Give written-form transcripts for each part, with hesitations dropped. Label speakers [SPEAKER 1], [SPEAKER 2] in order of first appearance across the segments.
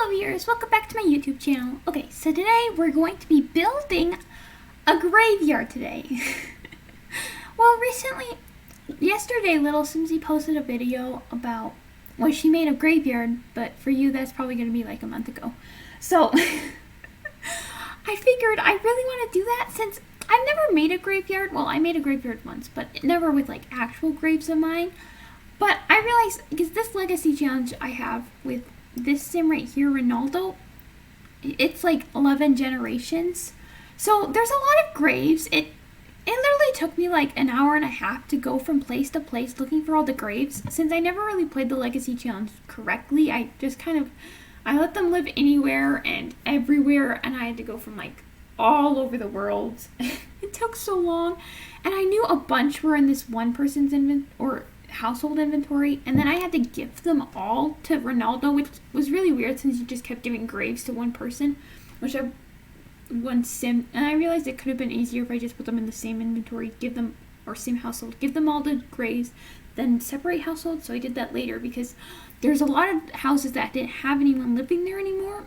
[SPEAKER 1] Hello viewers, welcome back to my YouTube channel. Okay, so today we're going to be building a graveyard today. Well, yesterday Little Simsy posted a video about what she made a graveyard, but for you that's probably going to be like a month ago. So, I figured I really want to do that since I've never made a graveyard. Well, I made a graveyard once, but never with like actual graves of mine. But I realized, because this legacy challenge I have with this sim right here, Ronaldo, it's like 11 generations. So there's a lot of graves. It literally took me like an hour and a half to go from place to place looking for all the graves. Since I never really played the legacy challenge correctly, I just I let them live anywhere and everywhere, and I had to go from like all over the world. It took so long, and I knew a bunch were in this one person's household inventory, and then I had to give them all to Ronaldo, which was really weird since you just kept giving graves to one person, which one sim, and I realized it could have been easier if I just put them in the same inventory, same household, give them all the graves, then separate households. So I did that later because there's a lot of houses that didn't have anyone living there anymore,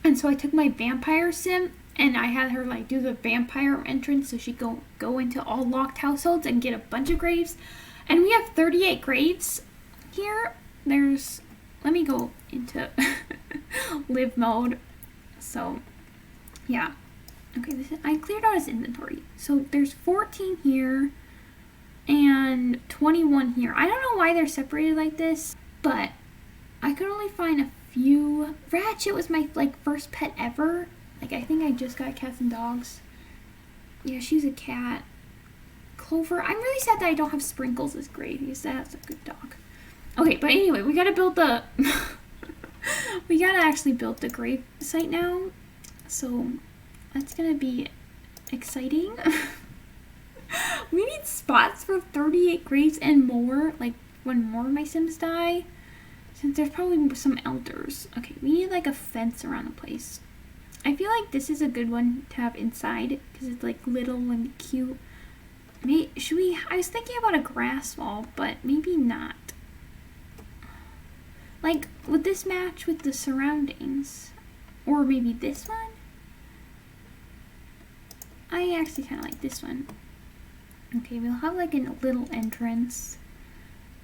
[SPEAKER 1] and so I took my vampire sim and I had her like do the vampire entrance so she'd go into all locked households and get a bunch of graves. And we have 38 graves here. Let me go into live mode. So, yeah. Okay, I cleared out his inventory. So there's 14 here and 21 here. I don't know why they're separated like this, but I could only find a few. Ratchet was my first pet ever. I think I just got cats and dogs. Yeah, she's a cat. Clover. I'm really sad that I don't have Sprinkles as Gravy. That's a good dog. Okay, but anyway, we gotta build the we gotta actually build the grave site now. So that's gonna be exciting. We need spots for 38 graves and more, like when more of my Sims die. Since there's probably some elders. Okay, we need like a fence around the place. I feel like this is a good one to have inside because it's like little and cute. I was thinking about a grass wall, but maybe not. Like, would this match with the surroundings? Or maybe this one? I actually kind of like this one. Okay, we'll have like a little entrance.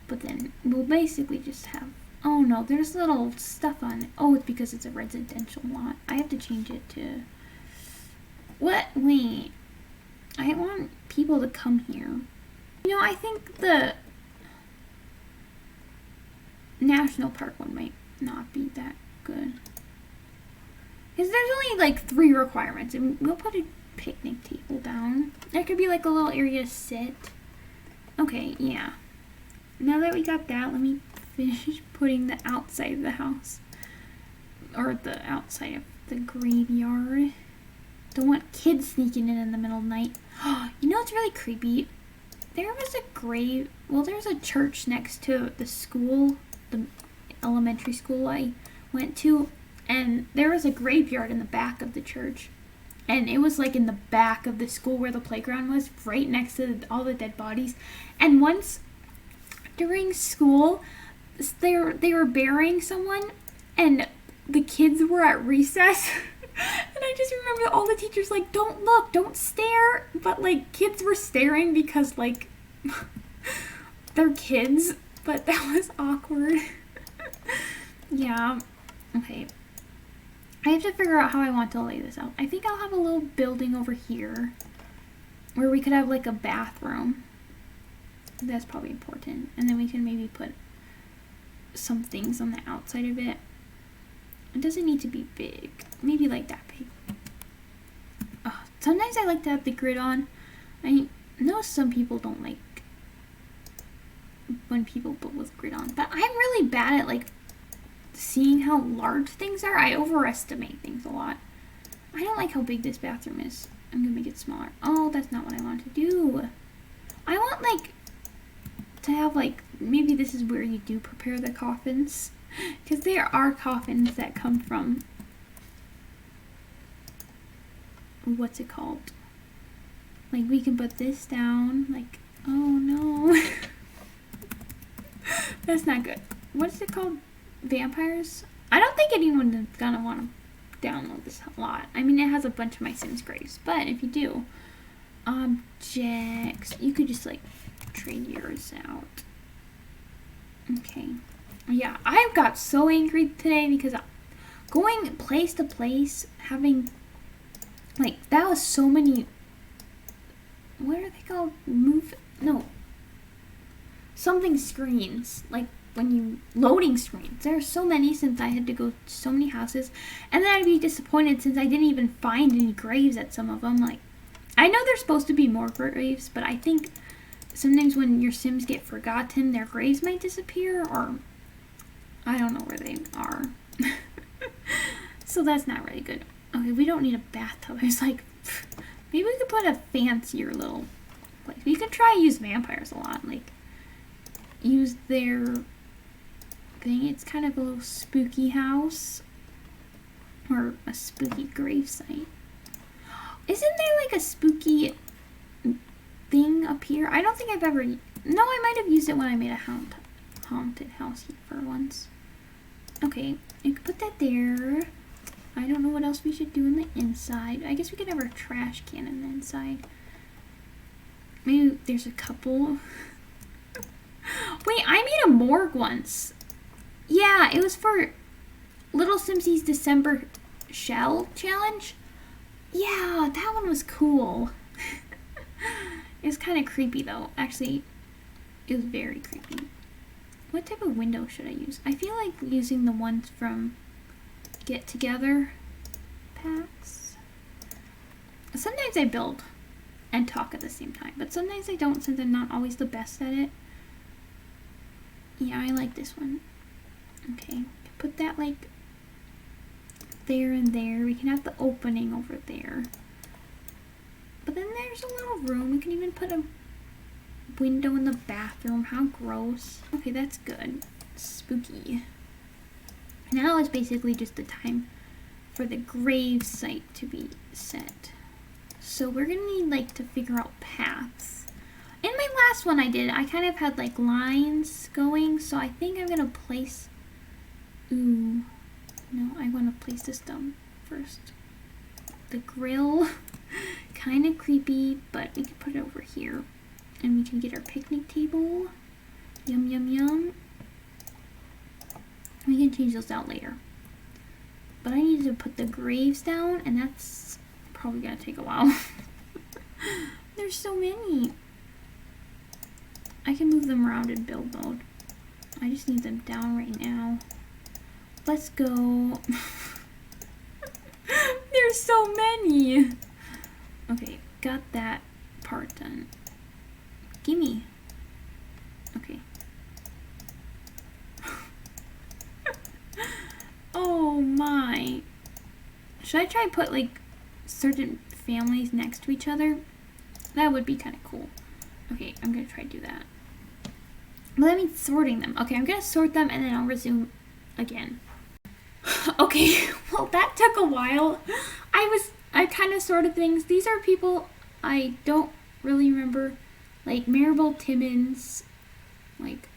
[SPEAKER 1] But then we'll basically just have... Oh no, there's little stuff on it. Oh, it's because it's a residential lot. I have to change it to... What? Wait. I want people to come here. You know, I think the national park one might not be that good. Because there's only like 3 requirements. And we'll put a picnic table down. There could be like a little area to sit. Okay, yeah. Now that we got that, let me finish putting the outside of the house. Or the outside of the graveyard. Don't want kids sneaking in the middle of the night. You know what's really creepy? There was there's a church next to the school, the elementary school I went to, and there was a graveyard in the back of the church. And it was like in the back of the school where the playground was, right next to all the dead bodies. And once during school, they were burying someone, and the kids were at recess. And I just remember all the teachers like, don't look, don't stare. But like kids were staring because like they're kids. But that was awkward. Yeah. Okay. I have to figure out how I want to lay this out. I think I'll have a little building over here where we could have like a bathroom. That's probably important. And then we can maybe put some things on the outside of it. It doesn't need to be big. Maybe like that big. Sometimes I like to have the grid on. I know some people don't like when people build with grid on. But I'm really bad at like seeing how large things are. I overestimate things a lot. I don't like how big this bathroom is. I'm gonna make it smaller. Oh, that's not what I want to do. I want like to have like, maybe this is where you do prepare the coffins. Because there are coffins that come from, what's it called? Like, we can put this down, like, oh no. That's not good. What's it called? Vampires? I don't think anyone's gonna want to download this a lot. I mean, it has a bunch of my Sims graves, but if you do, objects, you could just like trade yours out. Okay. Yeah, I got so angry today because going place to place, having like, that was so many, what are they called? Something screens, like when you, loading screens. There are so many since I had to go to so many houses, and then I'd be disappointed since I didn't even find any graves at some of them. Like, I know there's supposed to be more graves, but I think sometimes when your Sims get forgotten, their graves might disappear, or I don't know where they are. So that's not really good. Okay, we don't need a bathtub. I was like, maybe we could put a fancier little place. We could try use vampires a lot. Like, use their thing. It's kind of a little spooky house. Or a spooky grave site. Isn't there like a spooky thing up here? I don't think I've ever... No, I might have used it when I made a haunted house for once. Okay, you can put that there. I don't know what else we should do in the inside. I guess we could have our trash can in the inside. Maybe there's a couple. Wait, I made a morgue once. Yeah, it was for Little Simsy's December Shell Challenge. Yeah, that one was cool. It was kind of creepy though. Actually, it was very creepy. What type of window should I use? I feel like using the ones from Get Together packs. Sometimes I build and talk at the same time, but sometimes I don't since I'm not always the best at it. Yeah, I like this one. Okay, put that like there and there. We can have the opening over there. But then there's a little room. We can even put a window in the bathroom. How gross. Okay, that's good. Spooky. Now is basically just the time for the grave site to be set. So we're gonna need like to figure out paths. In my last one I kind of had like lines going, so I think I'm gonna place, no, I wanna place this down first. The grill, kind of creepy, but we can put it over here. And we can get our picnic table. Yum, yum, yum. We can change those out later. But I need to put the graves down, and that's probably gonna take a while. There's so many. I can move them around in build mode. I just need them down right now. Let's go. There's so many. Okay, got that part done. Gimme. Okay. Oh my. Should I try and put like certain families next to each other? That would be kind of cool. Okay, I'm gonna try to do that. But that means sorting them. Okay, I'm gonna sort them and then I'll resume again. Okay, well that took a while. I kind of sorted things. These are people I don't really remember. Like Maribel Timmons. Like,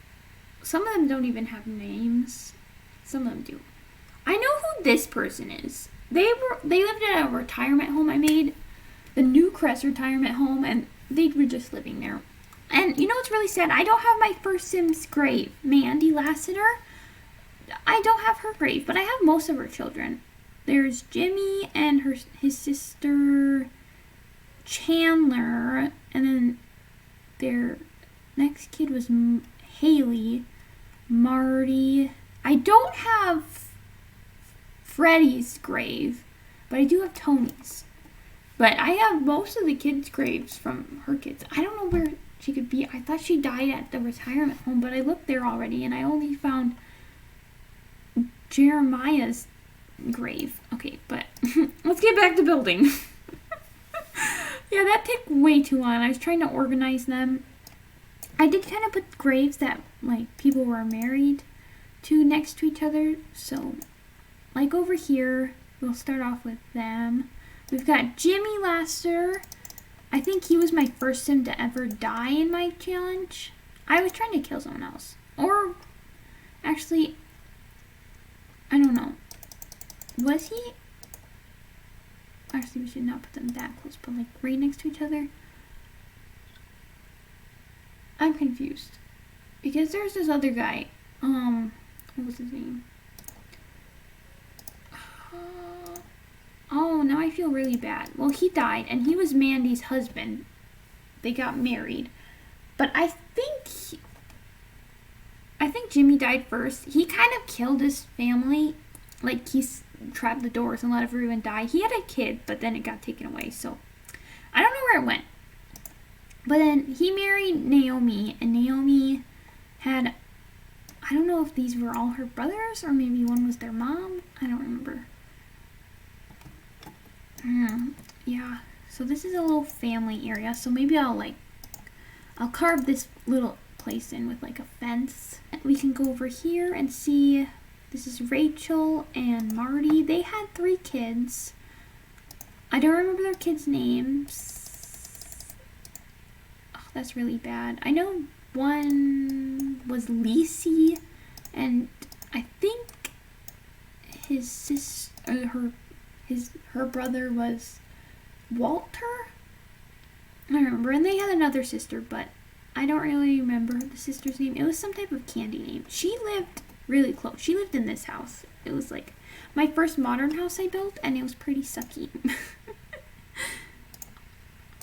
[SPEAKER 1] some of them don't even have names. Some of them do. I know who this person is. They lived in a retirement home I made. The Newcrest retirement home, and they were just living there. And you know what's really sad? I don't have my first Sim's grave. Mandy Lassiter. I don't have her grave, but I have most of her children. There's Jimmy and his sister Chandler, and then their next kid was Haley, Marty. I don't have Freddie's grave, but I do have Tony's. But I have most of the kids' graves from her kids. I don't know where she could be. I thought she died at the retirement home, but I looked there already, and I only found Jeremiah's grave. Okay, but let's get back to building. Yeah, that took way too long. I was trying to organize them. I did kind of put graves that like people were married to next to each other. So, like over here, we'll start off with them. We've got Jimmy Lassiter. I think he was my first Sim to ever die in my challenge. I was trying to kill someone else. Or, actually, I don't know. Was he? Actually, we should not put them that close, but like right next to each other. I'm confused. Because there's this other guy. What was his name? Oh, now I feel really bad. Well, he died, and he was Mandy's husband. They got married. But I think Jimmy died first. He kind of killed his family. Like, he trapped the doors and let everyone die. He had a kid, but then it got taken away. So, I don't know where it went. But then he married Naomi, and Naomi had, I don't know if these were all her brothers, or maybe one was their mom. I don't remember. Yeah. So this is a little family area. So maybe I'll carve this little place in with like a fence. We can go over here and see. This is Rachel and Marty. They had 3 kids. I don't remember their kids' names. Oh, that's really bad. I know one was Lacey, and I think his sister, her brother was Walter. I don't remember. And they had another sister, but I don't really remember the sister's name. It was some type of candy name. She lived really close. She lived in this house. It was like my first modern house I built, and it was pretty sucky.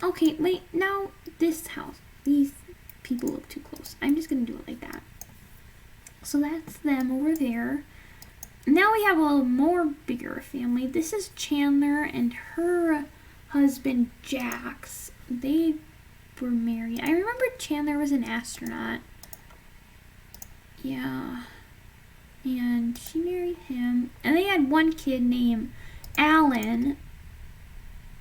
[SPEAKER 1] Okay, wait. Now this house. These people look too close. I'm just gonna do it like that. So that's them over there. Now we have a little more bigger family. This is Chandler and her husband Jax. They were married. I remember Chandler was an astronaut. Yeah. And she married him. And they had one kid named Alan.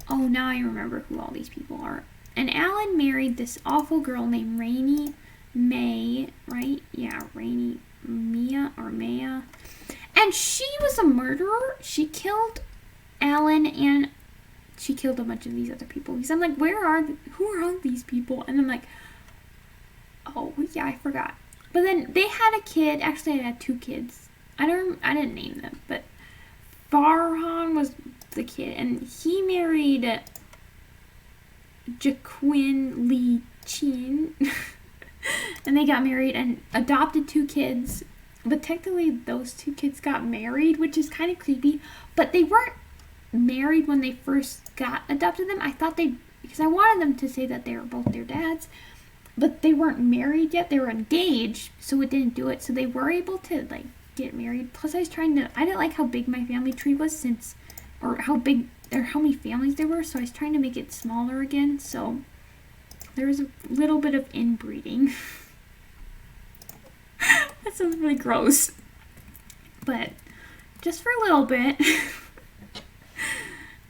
[SPEAKER 1] Oh, now I remember who all these people are. And Alan married this awful girl named Rainy May, right? Yeah, Rainy Mia or Maya. And she was a murderer. She killed Alan and she killed a bunch of these other people. Because I'm like, who are all these people? And I'm like, oh, yeah, I forgot. But then they had a kid. Actually, I had 2 kids. I didn't name them, but Farhan was the kid, and he married Jaquin Lee Chin, and they got married and adopted 2 kids. But technically, those 2 kids got married, which is kind of creepy. But they weren't married when they first adopted them. I thought because I wanted them to say that they were both their dads. But they weren't married yet. They were engaged, so it didn't do it. So they were able to, like, get married. Plus, I didn't like how big my family tree was or how many families there were. So I was trying to make it smaller again. So there was a little bit of inbreeding. That sounds really gross. But just for a little bit.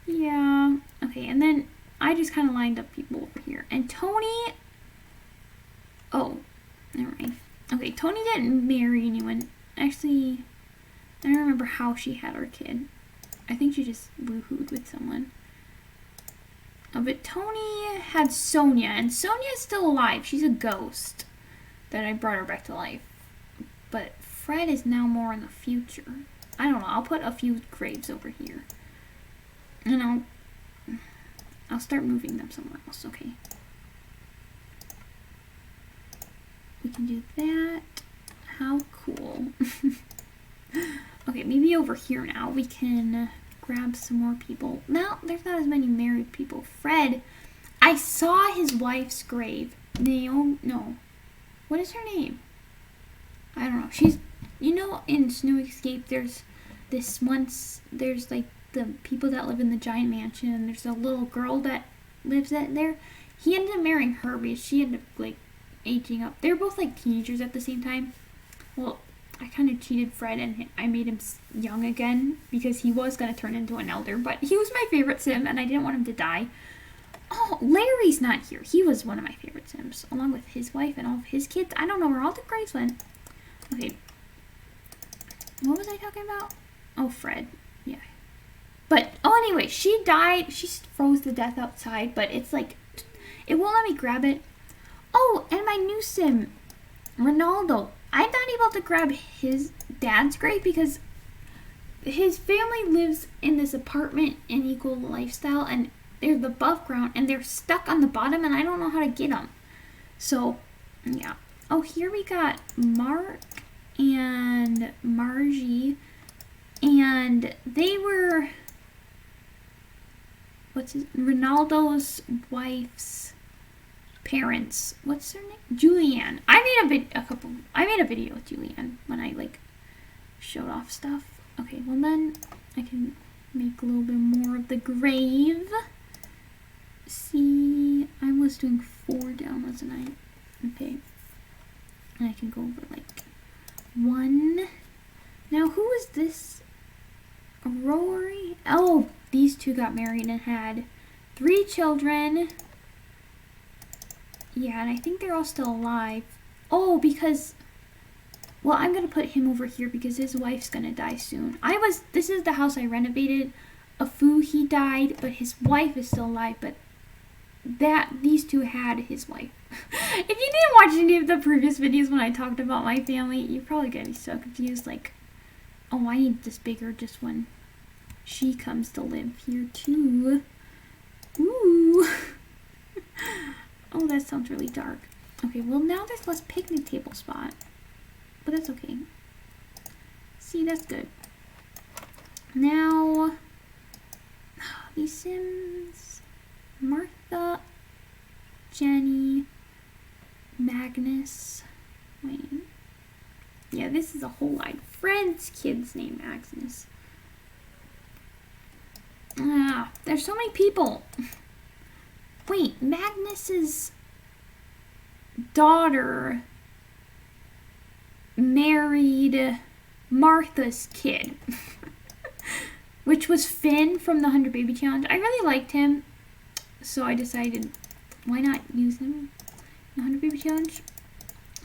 [SPEAKER 1] Yeah. Okay, and then I just kind of lined up people over here. And Tony... Oh, never mind. Okay, Tony didn't marry anyone. Actually, I don't remember how she had her kid. I think she just woohooed with someone. But Tony had Sonia, and Sonia's still alive. She's a ghost that I brought her back to life. But Fred is now more in the future. I don't know. I'll put a few graves over here. And I'll start moving them somewhere else, okay? We can do that. How cool. Okay, maybe over here now we can grab some more people. Now, there's not as many married people. Fred, I saw his wife's grave. No. What is her name? I don't know. She's, in Snow Escape, there's like the people that live in the giant mansion, and there's a little girl that lives there. He ended up marrying her because she ended up, like, aging up. They were both like teenagers at the same time. Well, I kind of cheated Fred and I made him young again because he was going to turn into an elder, but he was my favorite Sim and I didn't want him to die. Oh, Larry's not here. He was one of my favorite Sims, along with his wife and all of his kids. I don't know where all the graves went. Okay. What was I talking about? Oh, Fred. Yeah. But, anyway, she died. She froze to death outside, but it's like, it won't let me grab it. Oh, and my new Sim, Ronaldo. I'm not able to grab his dad's grave because his family lives in this apartment in Equal Lifestyle, and they're the above ground, and they're stuck on the bottom, and I don't know how to get them. So, yeah. Oh, here we got Mark and Margie, and they were, Ronaldo's wife's parents. What's her name? Julianne. I made a video with Julianne when I like showed off stuff. Okay, well then I can make a little bit more of the grave. See, I was doing 4 down, wasn't I? Okay. And I can go over like 1. Now, who is this? Rory? Oh, these two got married and had 3 children. Yeah, and I think they're all still alive. Oh, because, well, I'm going to put him over here because his wife's going to die soon. This is the house I renovated. He died, but his wife is still alive, but these two had his wife. If you didn't watch any of the previous videos when I talked about my family, you're probably going to be so confused, like, oh, I need this bigger just when she comes to live here too. Ooh. Oh, that sounds really dark. Okay, well now there's less picnic table spot. But that's okay. See, that's good. Now, these Sims, Martha, Jenny, Magnus. Wait. Yeah, this is a whole lot. Fred's kid's name, Magnus. There's so many people. Wait, Magnus's daughter married Martha's kid, which was Finn from the 100 Baby Challenge. I really liked him, so I decided, why not use him in the 100 Baby Challenge?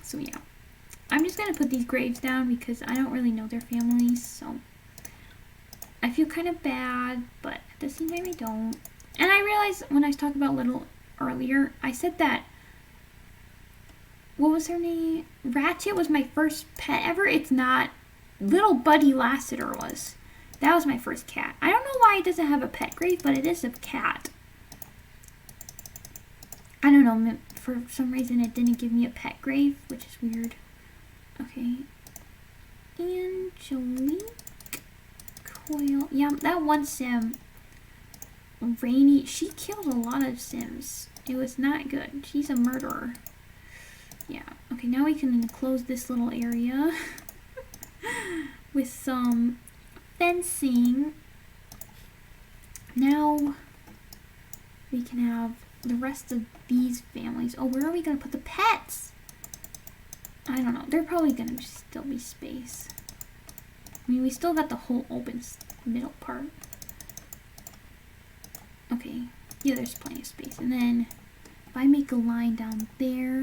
[SPEAKER 1] So yeah, I'm just going to put these graves down because I don't really know their families, so I feel kind of bad, but at the same time I don't. And I realized when I was talking about Little earlier, I said that, what was her name? Ratchet was my first pet ever. It's not. Little Buddy Lassiter was. That was my first cat. I don't know why it doesn't have a pet grave, but it is a cat. I don't know. For some reason, it didn't give me a pet grave, which is weird. Okay. Angelique. Coil. Yeah, that one Sim. Rainy, she killed a lot of Sims. It was not good. She's a murderer. Yeah. Okay, now we can close this little area with some fencing. Now we can have the rest of these families. Oh, where are we going to put the pets? I don't know. They're probably going to still be space. I mean, we still got the whole open middle part. Okay, yeah, there's plenty of space. And then if I make a line down there,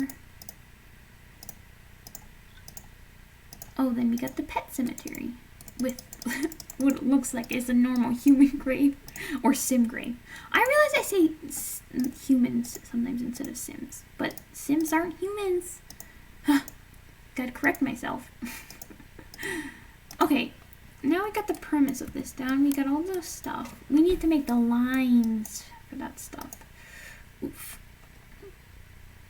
[SPEAKER 1] oh, then we got the pet cemetery with what it looks like is a normal human grave or Sim grave. I realize I say humans sometimes instead of Sims, but Sims aren't humans. Gotta correct myself. Okay. Now we got the premise of this down. We got all the stuff. We need to make the lines for that stuff. Oof.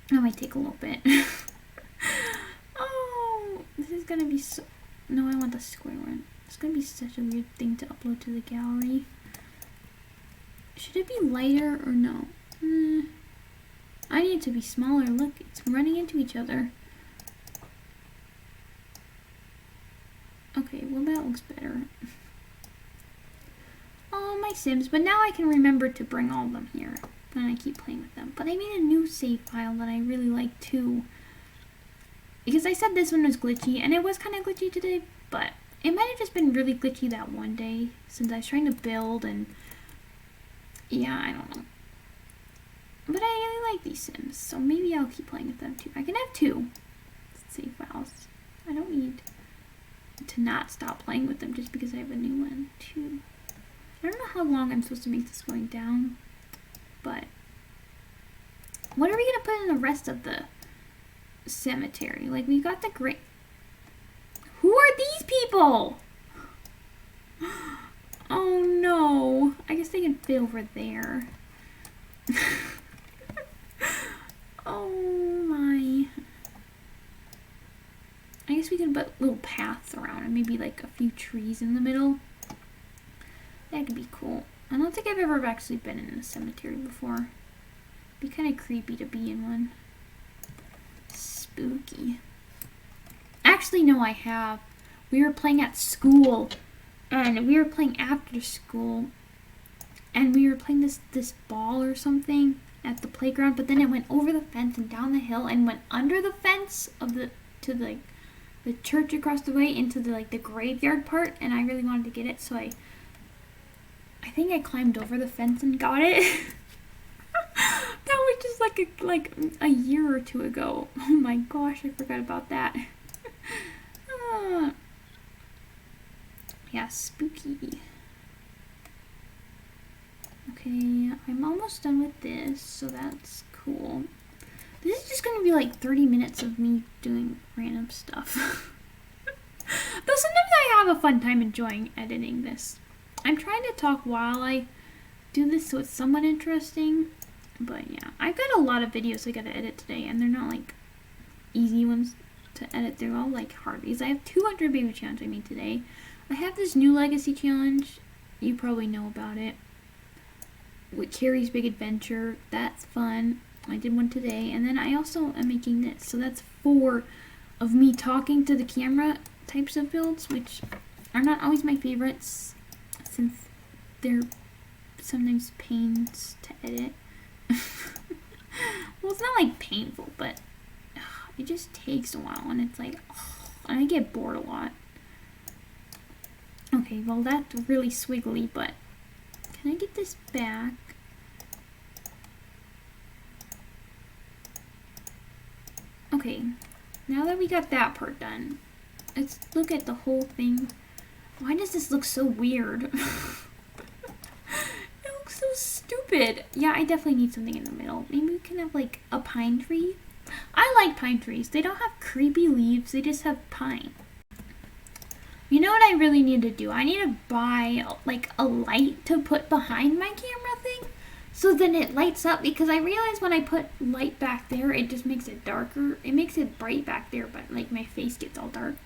[SPEAKER 1] That might take a little bit. Oh, this is gonna be so... No, I want the square one. It's gonna be such a weird thing to upload to the gallery. Should it be lighter or no? I need it to be smaller. Look, it's running into each other. Okay, well that looks better. Oh, my Sims. But now I can remember to bring all of them here when I keep playing with them. But I made a new save file that I really like too. Because I said this one was glitchy, and it was kind of glitchy today, but it might have just been really glitchy that one day since I was trying to build and yeah, I don't know. But I really like these Sims, so maybe I'll keep playing with them too. I can have 2 save files. I don't need to not stop playing with them just because I have a new one too. I don't know how long I'm supposed to make this going down, but what are we gonna put in the rest of the cemetery? Like, we got the great... Who are these people? fit over there. Oh my. I guess we can put little paths around and maybe like a few trees in the middle. That could be cool. I don't think I've ever actually been in a cemetery before. It'd be kind of creepy to be in one. Spooky. Actually, no, I have. We were playing at school, and we were playing after school, and we were playing this ball or something at the playground, but then it went over the fence and down the hill and went under the fence of the church across the way into the graveyard part, and I really wanted to get it, so I think I climbed over the fence and got it. That was just like a year or two ago. Oh my gosh, I forgot about that. Yeah, spooky. Okay, I'm almost done with this, so that's cool. This is just gonna be like 30 minutes of me doing random stuff. Though sometimes I have a fun time enjoying editing this. I'm trying to talk while I do this so it's somewhat interesting. But yeah, I've got a lot of videos I gotta edit today, and they're not like easy ones to edit. They're all like hardies. I have 200 baby challenge I made today. I have this new legacy challenge. You probably know about it. With Carrie's Big Adventure. That's fun. I did one today. And then I also am making this. So that's 4 of me talking to the camera types of builds, which are not always my favorites, since they're sometimes pains to edit. Well, it's not like painful, but it just takes a while, and it's like, and I get bored a lot. Okay, well that's really swiggly, but can I get this back? Okay, now that we got that part done, let's look at the whole thing. Why does this look so weird? So stupid. Yeah, I definitely need something in the middle. Maybe we can have like a pine tree. I like pine trees. They don't have creepy leaves. They just have pine. You know what I really need to do? I need to buy like a light to put behind my camera thing, so then it lights up, because I realize when I put light back there, it just makes it darker. It makes it bright back there, but like my face gets all dark.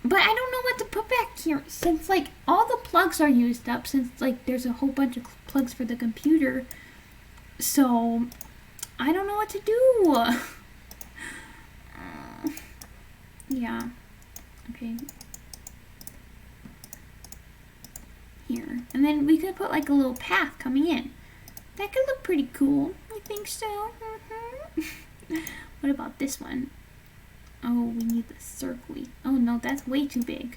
[SPEAKER 1] But I don't know what to put back here, since like all the plugs are used up, since like there's a whole bunch of plugs for the computer. So I don't know what to do. Yeah. Okay. Here. And then we could put like a little path coming in. That could look pretty cool. I think so. What about this one? Oh, we need the circle. Oh no, that's way too big.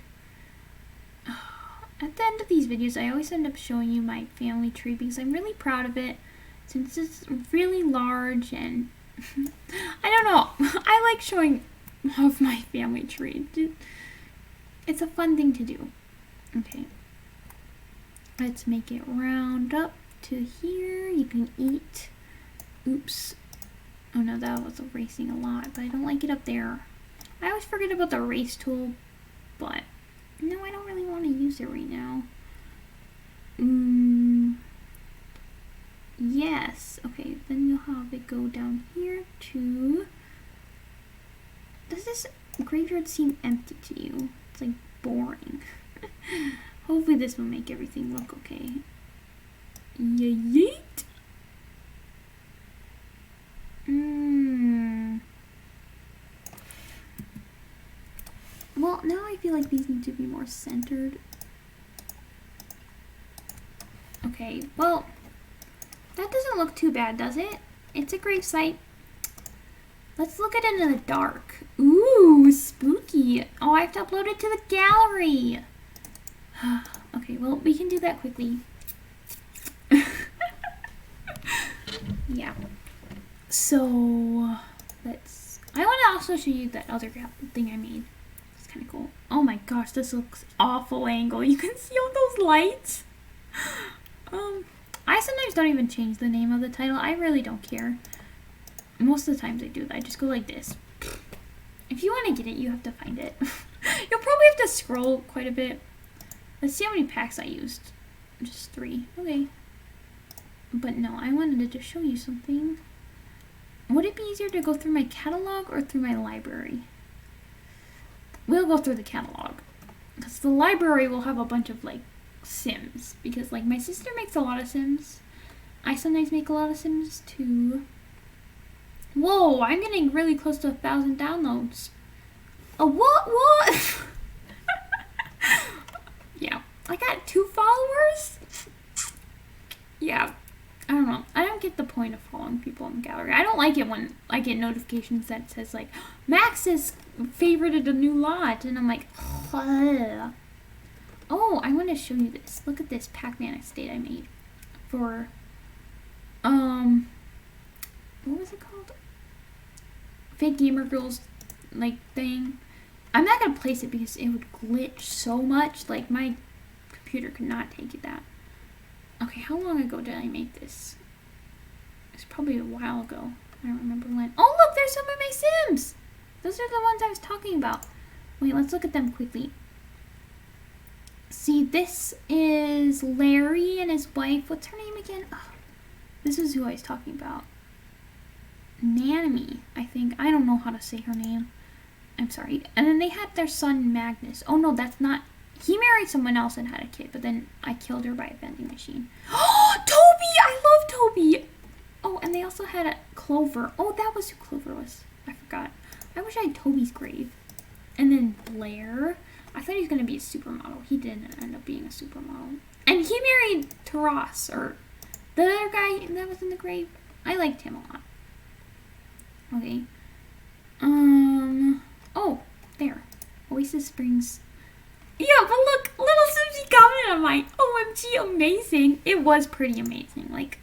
[SPEAKER 1] At the end of these videos, I always end up showing you my family tree, because I'm really proud of it, since it's really large, and I don't know. I like showing off my family tree. It's a fun thing to do. Okay. Let's make it round up to here. You can eat. Oops. Oh no, that was erasing a lot, but I don't like it up there. I always forget about the erase tool, but no, I don't really want to use it right now. Yes. Okay, then you'll have it go down here to... Does this graveyard seem empty to you? It's like boring. Hopefully this will make everything look okay. Yeet. Well, now I feel like these need to be more centered. Okay, well, that doesn't look too bad, does it? It's a great site. Let's look at it in the dark. Ooh, spooky. Oh, I have to upload it to the gallery. Okay, well, we can do that quickly. Yeah. So, I want to also show you that other thing I made. It's kind of cool. Oh my gosh, this looks awful angle. You can see all those lights. I sometimes don't even change the name of the title. I really don't care. Most of the times I do that. I just go like this. If you want to get it, you have to find it. You'll probably have to scroll quite a bit. Let's see how many packs I used. Just 3. Okay. But no, I wanted to just show you something. Would it be easier to go through my catalog or through my library? We'll go through the catalog. Because the library will have a bunch of, like, Sims. Because, like, my sister makes a lot of Sims. I sometimes make a lot of Sims, too. Whoa, I'm getting really close to 1,000 downloads. A what? Yeah. I got 2 followers? Yeah. I don't know. I don't get the point of following people in the gallery. I don't like it when I get notifications that says, like, Max has favorited a new lot. And I'm like, ugh. Oh, I want to show you this. Look at this Pac-Man estate I made for, what was it called? Fake Gamer Girls, like, thing. I'm not going to place it because it would glitch so much. Like, my computer could not take it that. Okay, how long ago did I make this? It's probably a while ago. I don't remember when. Oh, look, there's some of my Sims. Those are the ones I was talking about. Wait, let's look at them quickly. See, this is Larry and his wife. What's her name again? Oh, this is who I was talking about. Nanami, I think. I don't know how to say her name. I'm sorry. And then they had their son, Magnus. Oh, no, that's not... He married someone else and had a kid, but then I killed her by a vending machine. Oh, Toby! I love Toby! Oh, and they also had a Clover. Oh, that was who Clover was. I forgot. I wish I had Toby's grave. And then Blair. I thought he was going to be a supermodel. He didn't end up being a supermodel. And he married Taras, or the other guy that was in the grave. I liked him a lot. Okay. Oh, there. Oasis Springs. Yeah, but look, little Susie commented on my OMG amazing. It was pretty amazing. Like,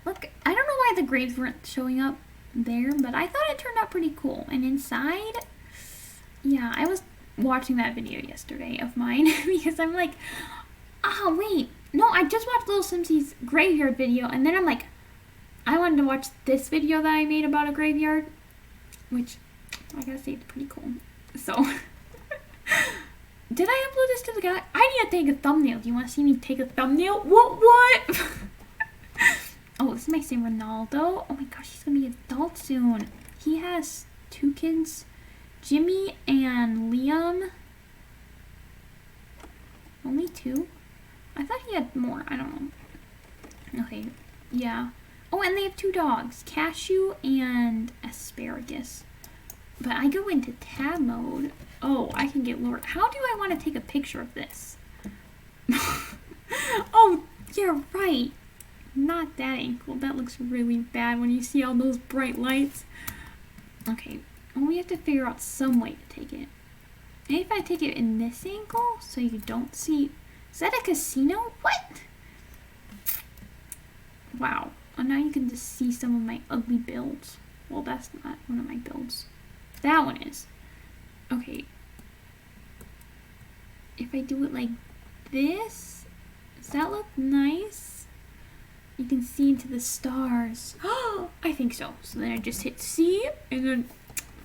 [SPEAKER 1] look, I don't know why the graves weren't showing up there, but I thought it turned out pretty cool. And inside, yeah, I was watching that video yesterday of mine because I'm like, oh, wait. No, I just watched Little Simsy's graveyard video, and then I'm like, I wanted to watch this video that I made about a graveyard, which I gotta say it's pretty cool. So, did I upload this to the guy? I need to take a thumbnail. Do you want to see me take a thumbnail? What? Oh, this is my son Ronaldo. Oh my gosh, he's gonna be an adult soon. He has 2 kids, Jimmy and Liam. Only 2? I thought he had more. I don't know. Okay, yeah. Oh, and they have 2 dogs, Cashew and Asparagus. But I go into tab mode. Oh, I can get lower. How do I want to take a picture of this? Oh, you're right. Not that angle. That looks really bad when you see all those bright lights. Okay, well, we have to figure out some way to take it. Maybe if I take it in this angle so you don't see... Is that a casino? What? Wow. And now you can just see some of my ugly builds. Well, that's not one of my builds. That one is. Okay. If I do it like this, does that look nice? You can see into the stars. Oh, I think so. So then I just hit C, and then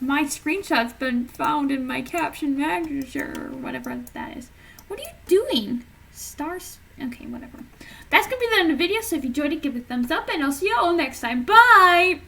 [SPEAKER 1] my screenshot's been found in my caption manager, or whatever that is. What are you doing? Stars? Okay, whatever. That's gonna be the end of the video, so if you enjoyed it, give it a thumbs up, and I'll see you all next time. Bye!